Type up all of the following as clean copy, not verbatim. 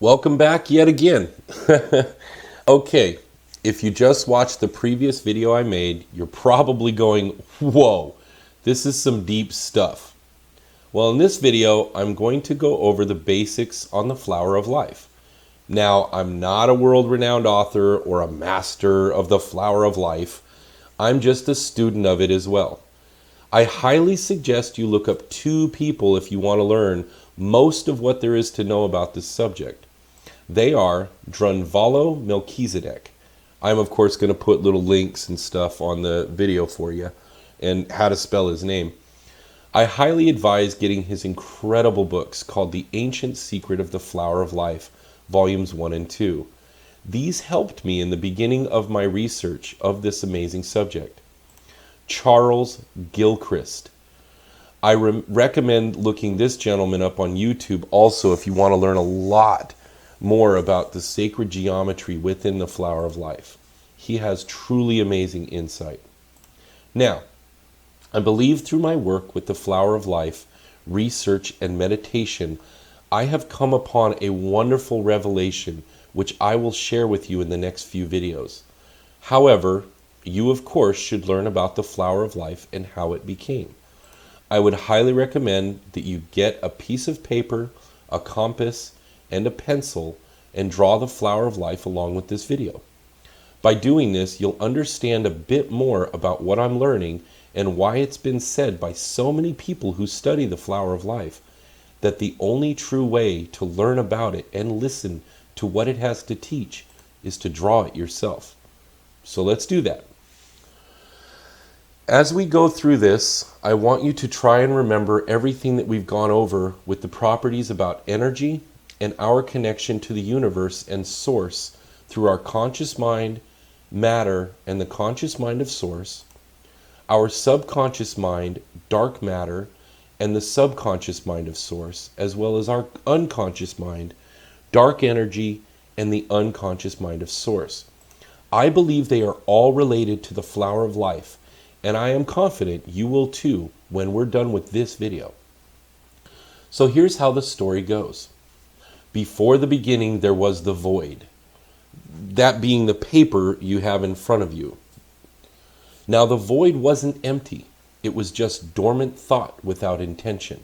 Welcome back yet again. Okay, if you just watched the previous video I made, you're probably going, whoa, this is some deep stuff. Well, in this video, I'm going to go over the basics on the flower of life. Now, I'm not a world-renowned author or a master of the flower of life. I'm just a student of it as well. I highly suggest you look up two people if you want to learn most of what there is to know about this subject. They are Drunvalo Melchizedek. I'm of course going to put little links and stuff on the video for you and how to spell his name. I highly advise getting his incredible books called The Ancient Secret of the Flower of Life, Volumes 1 and 2. These helped me in the beginning of my research of this amazing subject. Charles Gilchrist. I recommend looking this gentleman up on YouTube also if you want to learn a lot more about the sacred geometry within the flower of life. He has truly amazing insight. Now, I believe through my work with the flower of life, research and meditation, I have come upon a wonderful revelation which I will share with you in the next few videos. However, you of course should learn about the flower of life and how it became. I would highly recommend that you get a piece of paper, a compass, and a pencil and draw the flower of life along with this video. By doing this, you'll understand a bit more about what I'm learning and why it's been said by so many people who study the flower of life that the only true way to learn about it and listen to what it has to teach is to draw it yourself. So let's do that. As we go through this, I want you to try and remember everything that we've gone over with the properties about energy and our connection to the universe and source through our conscious mind, matter, and the conscious mind of source, our subconscious mind, dark matter, and the subconscious mind of source, as well as our unconscious mind, dark energy, and the unconscious mind of source. I believe they are all related to the flower of life, and I am confident you will too when we're done with this video. So here's how the story goes. Before the beginning there was the void, that being the paper you have in front of you. Now the void wasn't empty, it was just dormant thought without intention.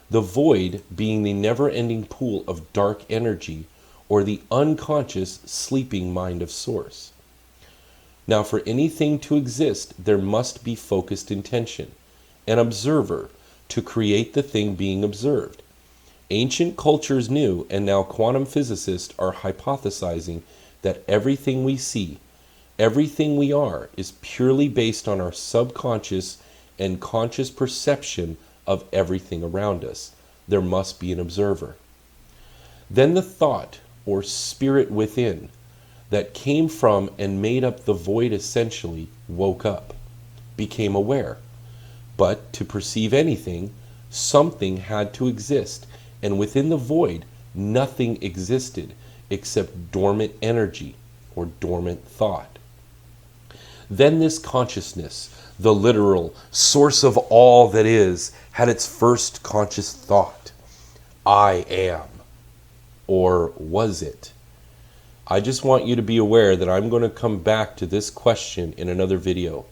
The void being the never-ending pool of dark energy or the unconscious sleeping mind of source. Now for anything to exist there must be focused intention, an observer to create the thing being observed. Ancient cultures knew, and now quantum physicists are hypothesizing that everything we see, everything we are, is purely based on our subconscious and conscious perception of everything around us. There must be an observer. Then the thought, or spirit within, that came from and made up the void essentially, woke up, became aware. But to perceive anything, something had to exist. And within the void, nothing existed except dormant energy or dormant thought. Then this consciousness, the literal source of all that is, had its first conscious thought. I am. Or was it? I just want you to be aware that I'm going to come back to this question in another video.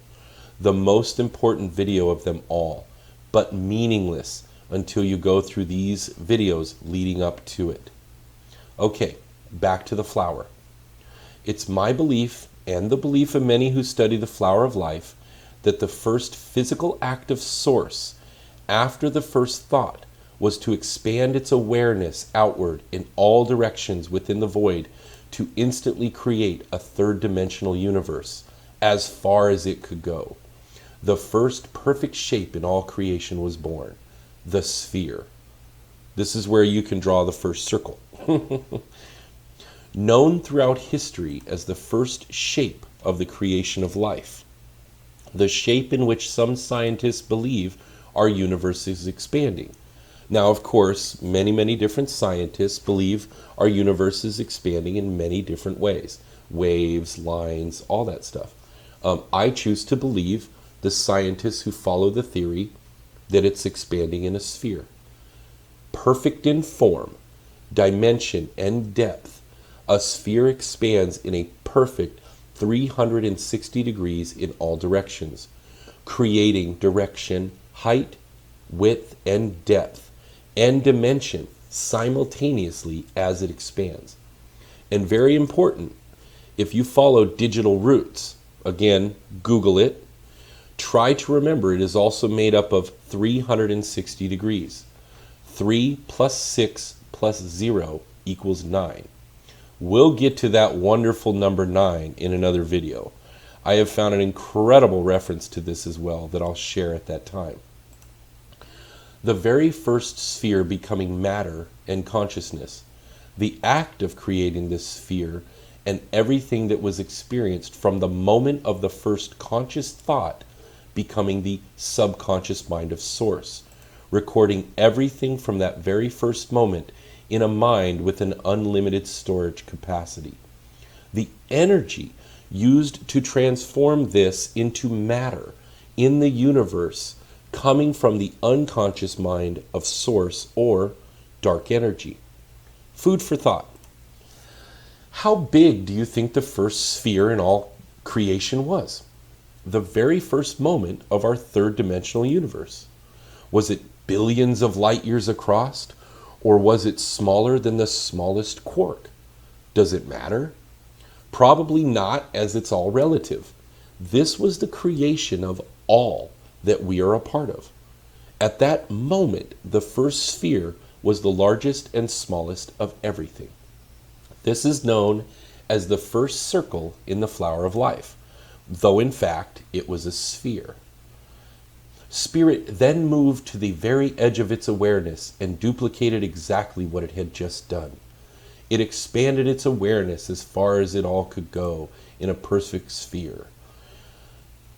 The most important video of them all, but meaningless until you go through these videos leading up to it. Okay, back to the flower. It's my belief, and the belief of many who study the flower of life, that the first physical act of source, after the first thought, was to expand its awareness outward in all directions within the void to instantly create a third-dimensional universe, as far as it could go. The first perfect shape in all creation was born. The sphere. This is where you can draw the first circle. Known throughout history as the first shape of the creation of life. The shape in which some scientists believe our universe is expanding. Now, of course, many different scientists believe our universe is expanding in many different ways. Waves, lines, all that stuff. I choose to believe the scientists who follow the theory that it's expanding in a sphere. Perfect in form, dimension, and depth, a sphere expands in a perfect 360 degrees in all directions, creating direction, height, width, and depth, and dimension simultaneously as it expands. And very important, if you follow digital roots, again, Google it, try to remember it is also made up of 360 degrees. 3 plus 6 plus 0 equals 9. We'll get to that wonderful number 9 in another video. I have found an incredible reference to this as well that I'll share at that time. The very first sphere becoming matter and consciousness, the act of creating this sphere and everything that was experienced from the moment of the first conscious thought becoming the subconscious mind of Source, recording everything from that very first moment in a mind with an unlimited storage capacity. The energy used to transform this into matter in the universe coming from the unconscious mind of Source or dark energy. Food for thought. How big do you think the first sphere in all creation was? The very first moment of our third dimensional universe. Was it billions of light years across, or was it smaller than the smallest quark? Does it matter? Probably not, as it's all relative. This was the creation of all that we are a part of. At that moment, the first sphere was the largest and smallest of everything. This is known as the first circle in the flower of life, though in fact it was a sphere. Spirit then moved to the very edge of its awareness and duplicated exactly what it had just done. It expanded its awareness as far as it all could go in a perfect sphere.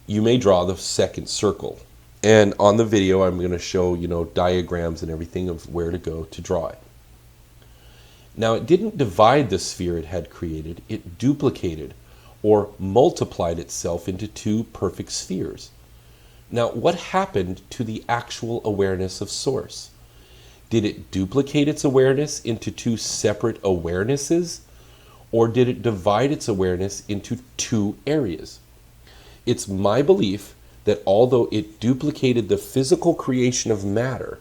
You may draw the second circle. And on the video, I'm going to show, diagrams and everything of where to go to draw it. Now, it didn't divide the sphere it had created. It duplicated or multiplied itself into two perfect spheres. Now, what happened to the actual awareness of Source? Did it duplicate its awareness into two separate awarenesses? Or did it divide its awareness into two areas? It's my belief that although it duplicated the physical creation of matter,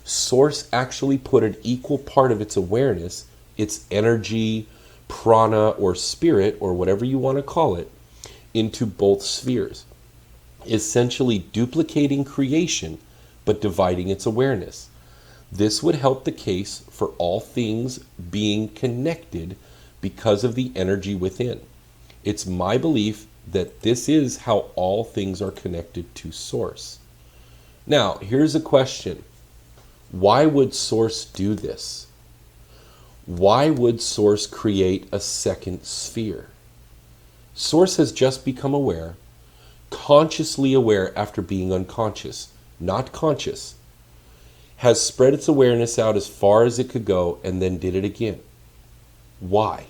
Source actually put an equal part of its awareness, its energy, prana, or spirit, or whatever you want to call it, into both spheres, essentially duplicating creation but dividing its awareness. This would help the case for all things being connected because of the energy within. It's my belief that this is how all things are connected to Source. Now, here's a question. Why would Source do this? Why would Source create a second sphere? Source has just become aware, consciously aware after being unconscious, not conscious, has spread its awareness out as far as it could go and then did it again. Why?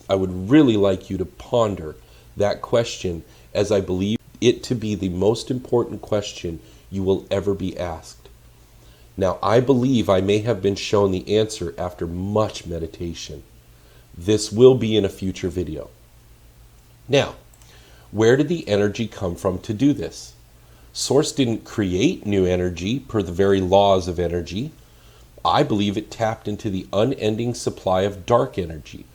I would really like you to ponder that question, as I believe it to be the most important question you will ever be asked. Now, I believe I may have been shown the answer after much meditation. This will be in a future video. Now, where did the energy come from to do this? Source didn't create new energy per the very laws of energy. I believe it tapped into the unending supply of dark energy,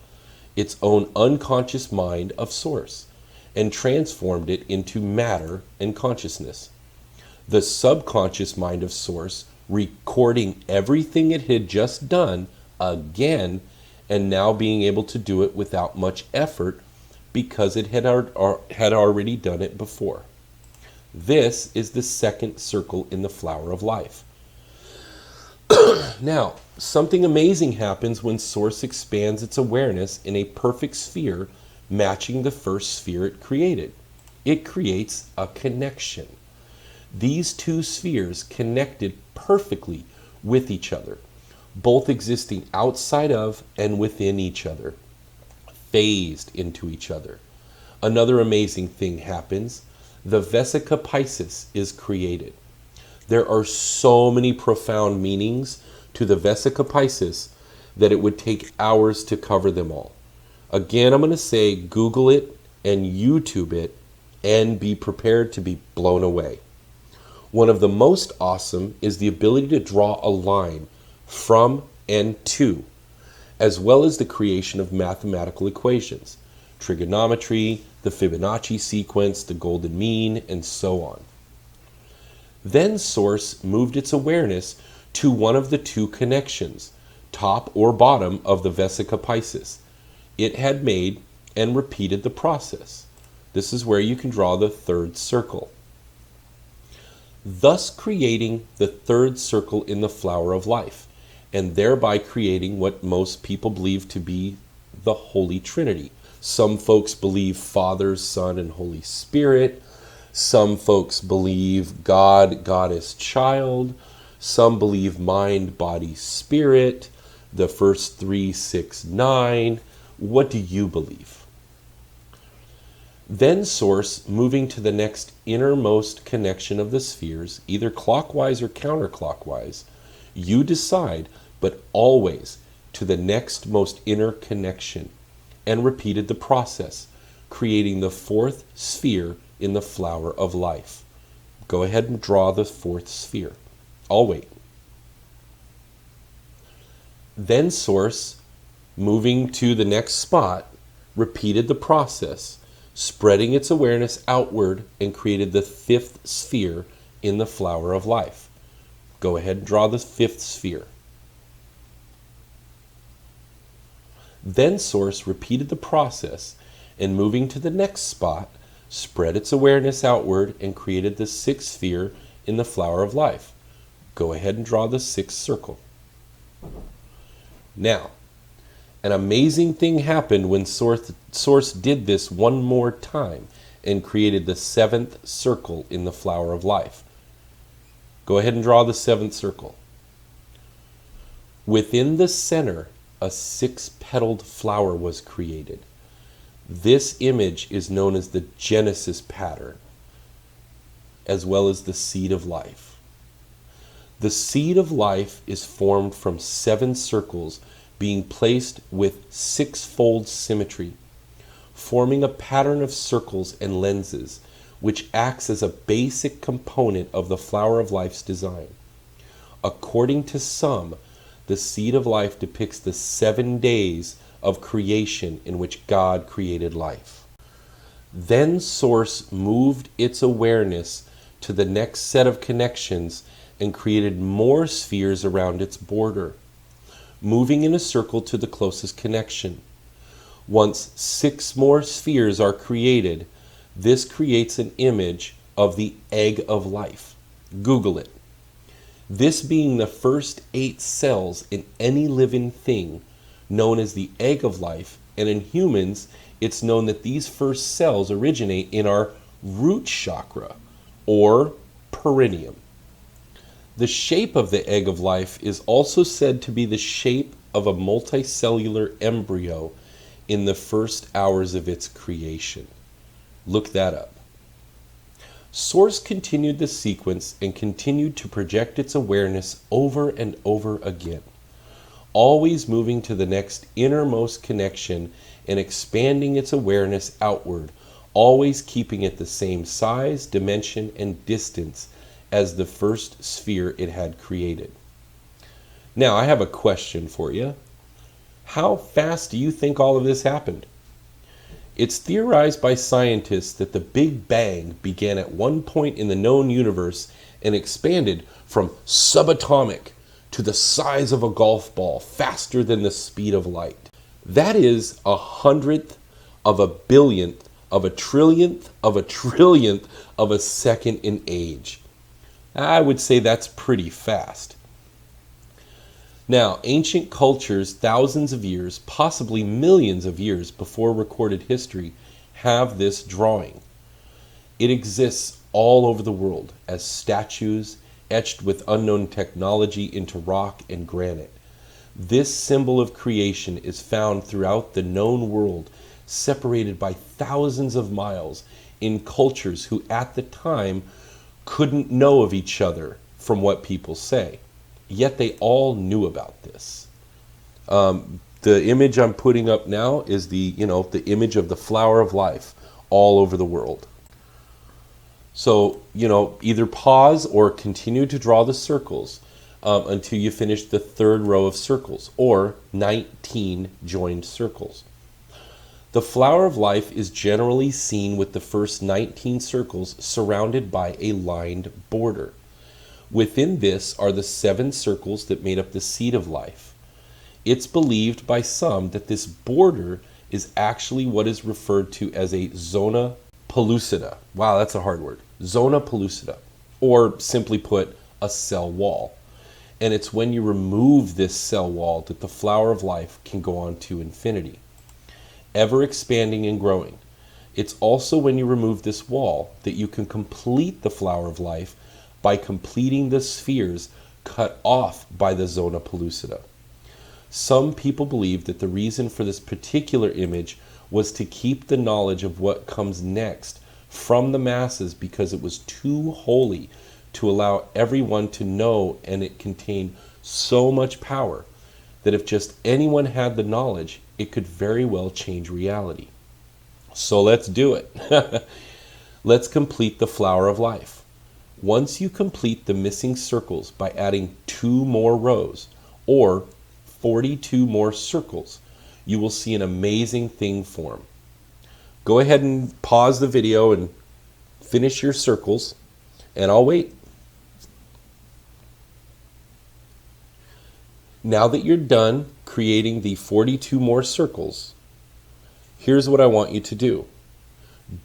its own unconscious mind of Source, and transformed it into matter and consciousness. The subconscious mind of Source recording everything it had just done again, and now being able to do it without much effort because it had already done it before. This is the second circle in the flower of life. Now, something amazing happens when Source expands its awareness in a perfect sphere matching the first sphere it created. It creates a connection. These two spheres connected perfectly with each other, both existing outside of and within each other, phased into each other. Another amazing thing happens. The Vesica Piscis is created. There are so many profound meanings to the Vesica Piscis that it would take hours to cover them all. Again, I'm going to say Google it and YouTube it and be prepared to be blown away. One of the most awesome is the ability to draw a line from and to, as well as the creation of mathematical equations, trigonometry, the Fibonacci sequence, the golden mean, and so on. Then Source moved its awareness to one of the two connections, top or bottom of the vesica piscis, it had made and repeated the process. This is where you can draw the third circle, thus creating the third circle in the flower of life, and thereby creating what most people believe to be the Holy Trinity. Some folks believe Father, Son, and Holy Spirit. Some folks believe God, Goddess, Child. Some believe mind, body, spirit. The first 3, 6, 9. What do you believe? Then Source, moving to the next innermost connection of the spheres, either clockwise or counterclockwise, you decide, but always to the next most inner connection, and repeated the process, creating the fourth sphere in the flower of life. Go ahead and draw the fourth sphere. I'll wait. Then Source, moving to the next spot, repeated the process, spreading its awareness outward, and created the fifth sphere in the flower of life. Go ahead and draw the fifth sphere. Then Source repeated the process, and moving to the next spot, spread its awareness outward and created the sixth sphere in the flower of life. Go ahead and draw the sixth circle. Now, an amazing thing happened when Source did this one more time and created the seventh circle in the flower of life. Go ahead and draw the seventh circle. Within the center, a six-petaled flower was created. This image is known as the Genesis pattern, as well as the seed of life. The seed of life is formed from 7 circles being placed with 6-fold symmetry, forming a pattern of circles and lenses, which acts as a basic component of the flower of life's design. According to some, the seed of life depicts the 7 days of creation in which God created life. Then Source moved its awareness to the next set of connections and created more spheres around its border, moving in a circle to the closest connection. Once 6 more spheres are created, this creates an image of the egg of life. Google it. This being the first 8 cells in any living thing, known as the egg of life, and in humans, it's known that these first cells originate in our root chakra, or perineum. The shape of the egg of life is also said to be the shape of a multicellular embryo in the first hours of its creation. Look that up. Source continued the sequence and continued to project its awareness over and over again, always moving to the next innermost connection and expanding its awareness outward, always keeping it the same size, dimension, and distance as the first sphere it had created. Now, I have a question for you. How fast do you think all of this happened? It's theorized by scientists that the Big Bang began at one point in the known universe and expanded from subatomic to the size of a golf ball, faster than the speed of light. That is 100th of a billionth of a trillionth of a trillionth of a second in age. I would say that's pretty fast. Now, ancient cultures thousands of years, possibly millions of years before recorded history, have this drawing. It exists all over the world as statues etched with unknown technology into rock and granite. This symbol of creation is found throughout the known world, separated by thousands of miles, in cultures who at the time couldn't know of each other from what people say. Yet they all knew about this. The image I'm putting up now is the image of the flower of life all over the world. So, either pause or continue to draw the circles until you finish the third row of circles, or 19 joined circles. The flower of life is generally seen with the first 19 circles surrounded by a lined border. Within this are the 7 circles that made up the seed of life. It's believed by some that this border is actually what is referred to as a zona pellucida. Wow, that's a hard word. Zona pellucida, or simply put, a cell wall. And it's when you remove this cell wall that the flower of life can go on to infinity, ever expanding and growing. It's also when you remove this wall that you can complete the flower of life by completing the spheres cut off by the zona pellucida. Some people believe that the reason for this particular image was to keep the knowledge of what comes next from the masses, because it was too holy to allow everyone to know, and it contained so much power that if just anyone had the knowledge, it could very well change reality. So let's do it. Let's complete the flower of life. Once you complete the missing circles by adding 2 more rows, or 42 more circles, you will see an amazing thing form. Go ahead and pause the video and finish your circles, and I'll wait. Now that you're done creating the 42 more circles, here's what I want you to do.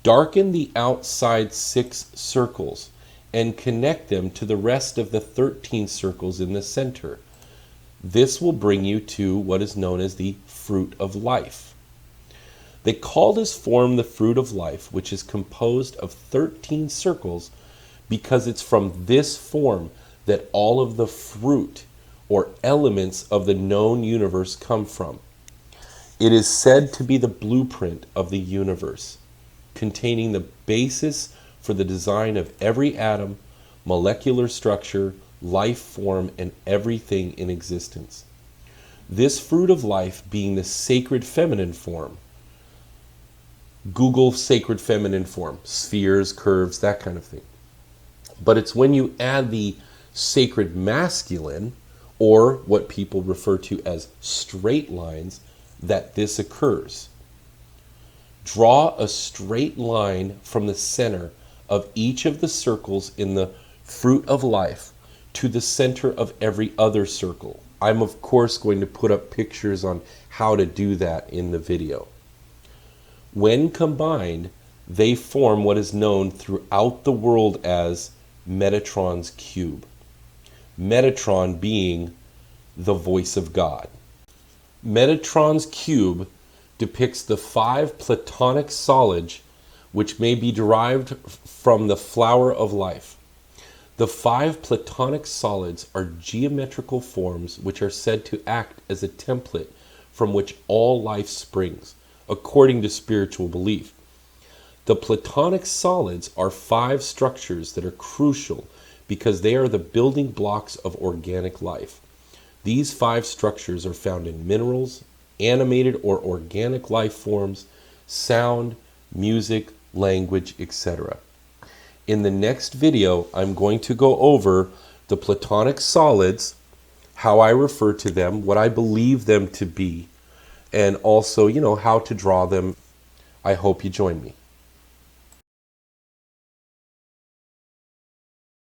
Darken the outside 6 circles and connect them to the rest of the 13 circles in the center. This will bring you to what is known as the fruit of life. They call this form the fruit of life, which is composed of 13 circles, because it's from this form that all of the fruit or elements of the known universe come from. It is said to be the blueprint of the universe, containing the basis for the design of every atom, molecular structure, life form, and everything in existence. This fruit of life being the sacred feminine form. Google sacred feminine form, spheres, curves, that kind of thing. But it's when you add the sacred masculine, or what people refer to as straight lines, that this occurs. Draw a straight line from the center of each of the circles in the fruit of life to the center of every other circle. I'm of course going to put up pictures on how to do that in the video. When combined, they form what is known throughout the world as Metatron's cube. Metatron being the voice of God. Metatron's cube depicts the 5 platonic solids which may be derived from the flower of life. The 5 platonic solids are geometrical forms which are said to act as a template from which all life springs, according to spiritual belief. The platonic solids are 5 structures that are crucial because they are the building blocks of organic life. These 5 structures are found in minerals, animated or organic life forms, sound, music, language, etc. In the next video, I'm going to go over the platonic solids, how I refer to them, what I believe them to be, and also, how to draw them. I hope you join me.